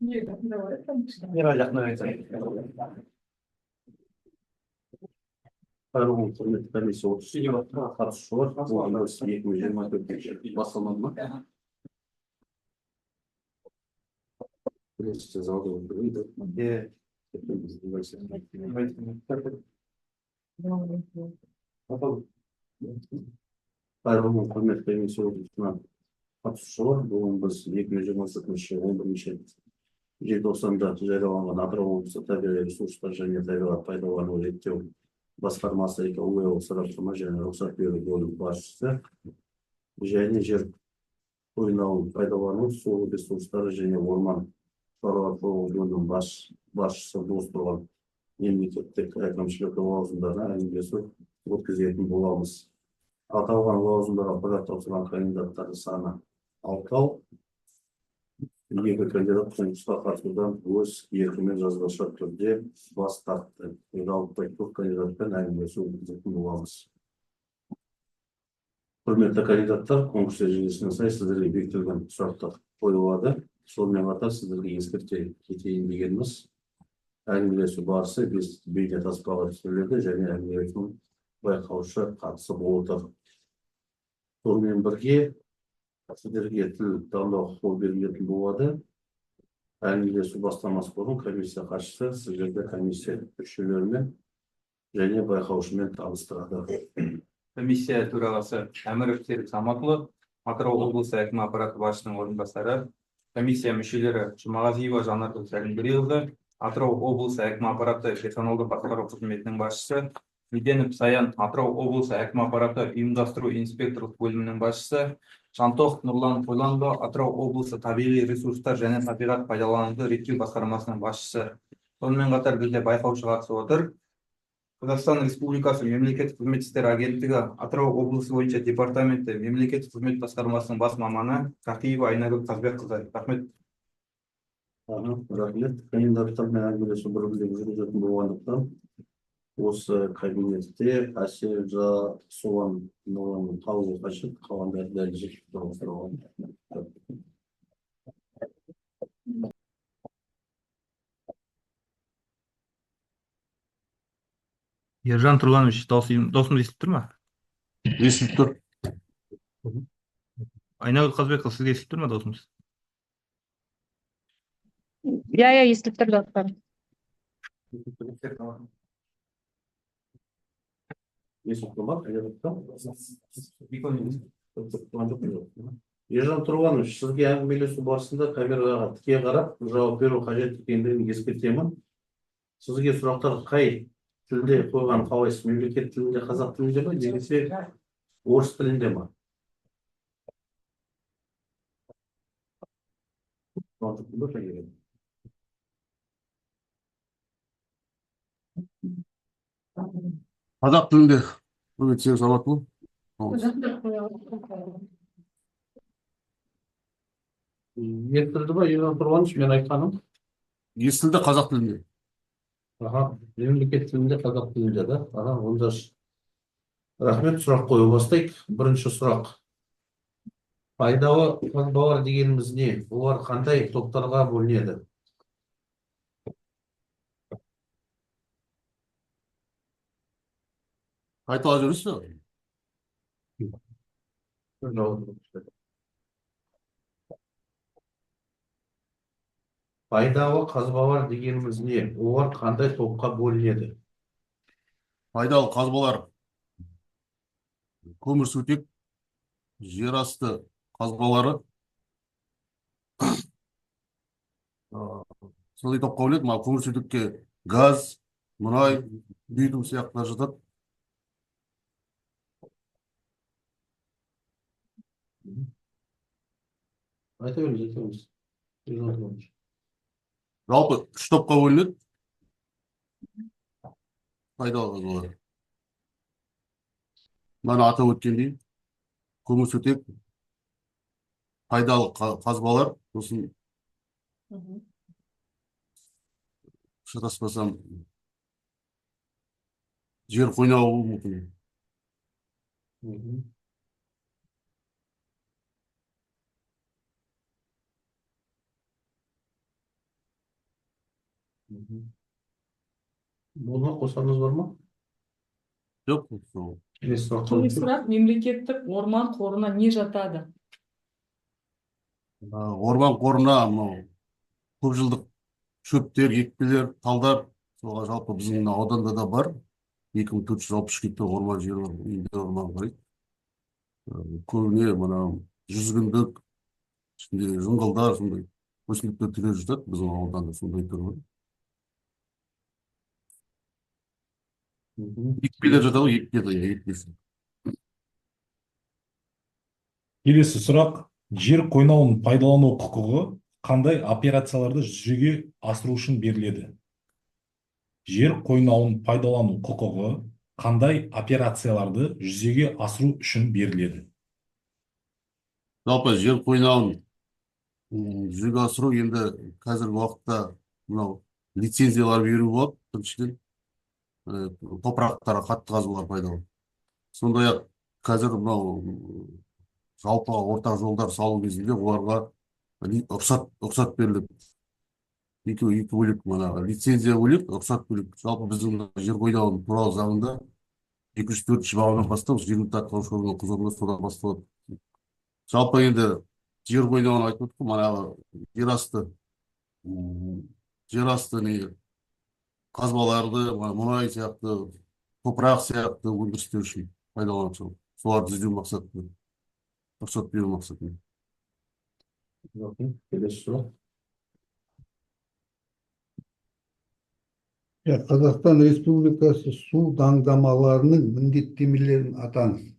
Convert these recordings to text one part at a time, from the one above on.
Мира жақынайса. Қайырлы күн, құрметті комиссия отырысы, қатысушылар, бұл 2024 басталмады ма? Бірінші залда отырды. Қайырлы күн, құрметті комиссия отырысына қатысушылар, бүгін біз 2022 11 желтоқсанда жарияланған Атырау облысы табиғи ресурстар және табиғат пайдалану реттеу басқармасы экологиялық сараптама және рұқсат беру бөлім басшысы және жер қойнауын пайдалану су ресурстары және орман шаруашылығы бөлім басшысы достырған мемлекеттік әкімшілік лауазымдарына әңгімелесу өткізетін боламыз. Аталған лауазымдарға құжат тапсырған кандидаттардың саны 6. Екі кандидат конкурсқа қатысудан өз еркімен жазбаша түрде бас тартты. Жалпы көп кандидатпен әңгімелесу өткізетін боламыз. Құрметті кандидаттар, конкурс ережесіне сай сіздерге бекітілген сұрақтар қойылады. Сонымен қатар сіздерге ескерте кетейін дегеніміз, әңгімелесу барысы бейнетаспаға түсіріледі және әңгімелесудің байқаушы қатысып отыр. Сонымен бірге сіздерге тіл таңдау құқығы берілетін болады. Әңгімелесу бастамас бұрын комиссия хатшысы сіздерді комиссия мүшелерімен және байқаушымен таныстырады. Комиссия төрағасы Әміров Серік Саматұлы, Атырау облысы әкімі аппараты басшысының орынбасары, комиссия мүшелері Жұмағазиева Жанаргүл Сәлімгерейқызы, Атырау облысы әкімі аппараты персоналды басқару қызметінің басшысы, Меденов Саян, Атырау облысы әкімі аппараты ұйымдастыру инспекторлық бөлімінің басшысы, Жантоқ Нұрлан Қойланова, Атырау облысы табиғи ресурстар және табиғат пайдалануды реттеу басқармасының басшысы. Сонымен қатар бізде байқаушы қатысып отыр. Қазақстан Республикасы мемлекеттік қызмет істері агенттігі Атырау облысы бойынша департаменті мемлекеттік қызмет басқармасының бас маманы Қақиева Айнагүл Қазбекқызы. Рахмет. Рахмет. Кандидаттармен әңгімелесу бір-біріне жүргізетін болғандықтан осы кабинетте әсер соған қалуы қажет, қалғандар дәл жетіп тұрған. Ержан Тұрланович, досымыз естіп тұр ма? Естіп тұр. Айнагүл Қазбекқызы, сізге естіп тұр ма досымыз? Я естіп тұр, достар. Ержан Тұрланович, сізге әңгімелесу барысында камераға тіке қарап жауап беру қажет екендігін ескертемін. Сізге сұрақтар қай тілде қойған қалайсыз? Мемлекет тілінде, қазақ тілінде ме, немесе орыс тілінде ме? Қазақ тілінде Серік Саматұлы. Естілді ма, Ержан Тұрланович, мен айтқаным? Естілді қазақ тілінде. Мемлекет тілінде, қазақ тілінде, да? Онда рахмет, сұрақ қою бастайық. Бірінші сұрақ. Пайдалы қазбалар дегеніміз не? Олар қандай топтарға бөлінеді? Айтыла жүрсіз? Пайдалы қазбалар дегеніміз не? Олар қандай топқа бөлінеді? Пайдалы қазбалар көмірсутек, жер асты қазбалары сондай топқа бөлінеді. Көмірсутекке газ, мұнай, битум сияқты жатады. Айта беріңіз. Жалпы үш топқа бөлінеді. Пайдалы қазбалар. Мана атап өткендей, көмірсутек, пайдалы қазбалар, сосын шатаспасам жер қойнауы мүмкін. Bunu қосарыңыз бар ма? Жоқ, сол. Келесі сұрақ Келесі сұрақ, мемлекеттік орман қорына не жатады? Орман қорына мынау көп жылдық шөптер, екпелер, талдар, соға жалпы біздің мына ауданда да бар. 2460 гектар орман жері бар, үйінде орман бар. Көбіне мына жүзгіндік, ішінде жыңғылдар, сондай өсімдіктер түрлері жатады біздің ауданда, сондай түрі бар. Екпелер жатады ғой, екпесі. Келесі сұрақ, жер қойнауын пайдалану құқығы қандай операцияларды жүзеге асыру үшін беріледі? Жер қойнауын пайдалану құқығы қандай операцияларды жүзеге асыру үшін беріледі? Жалпы жер қойнауын жүзеге асыру енді қазіргі уақытта мынау лицензиялар беру болады, біріншіден топырақтарға қатты қазулар пайдаланылады. Сондай-ақ қазір мынау жалпы ортақ жолдар салу кезінде оларға рұқсат беріледі. Екі бөлек манағы лицензия бөлек, рұқсат бөлек. Жалпы біздің жер қойнауы туралы заңында 204 бабынан бастап жергілікті атқарушы органның құзырында содан басталады. Жалпы енді жер қойнауын айтып өттік, манағы жер асты қазбаларды, мұнай сияқты, топырақ сияқты өндірістер үшін пайдаланып соларды іздеу мақсатында, рұқсат беру мақсатында. Келесі сұрақ. Қазақстан Республикасы су заңнамаларының міндеттемелерін атаңыз.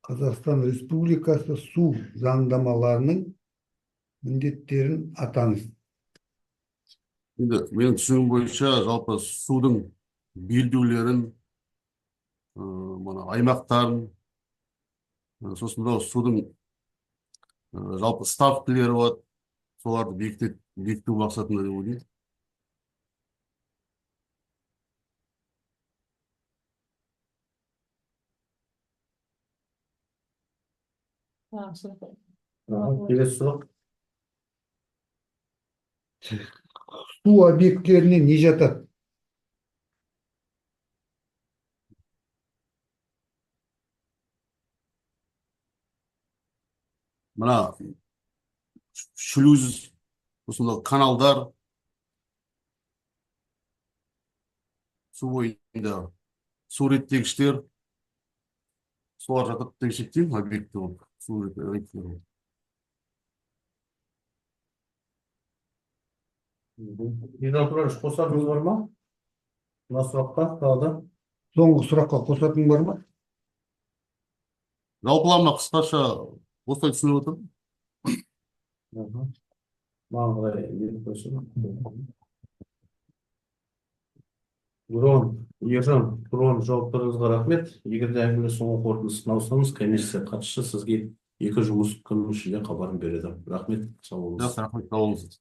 Қазақстан Республикасы су заңнамаларының міндеттерін атаңыз. Енді менің түсінігім бойынша жалпы судың белдеулерін, аймақтарын, сосын мынау судың жалпы ставкілері бар, соларды бекіту мақсатында деп ойлаймын. Келесі сұрақ. Су объектілеріне не жатады? Мына шлюз, осындай каналдар, су бойында су реттегіштер, солар жатады деп есептеймін, объекті болып. Су реттегіштер. Ержан Тұрарыш, қосарыңыз бар ма? Мына сұраққа қалады. Соңғы сұраққа қосатың бар ма? Жалпылама қысқаша осылай түсініп отырмын. Маған қарай еліп қойсын. Ержан Тұрон, жауаптарыңызға рахмет. Егер де әңгіме соңғы қорытындысын алсаңыз, комиссия қатысшы сізге 2 жұмыс күнінің ішінде хабарын береді. Рахмет, сау болыңыз. Рахмет, сау болыңыз.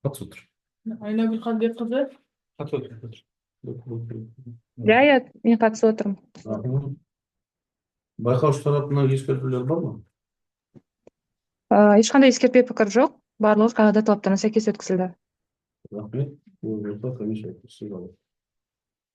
Қатысып тұр. Айнагүл Қалбекқызы, Иә, мен қатысып отырмын. Байқаушы тарапынан ескертулер бар ма? Ешқандай ескертпе пікір жоқ. Барлығы қағида талаптарына сәйкес өткізілді. Рахмет. Бұл комиссия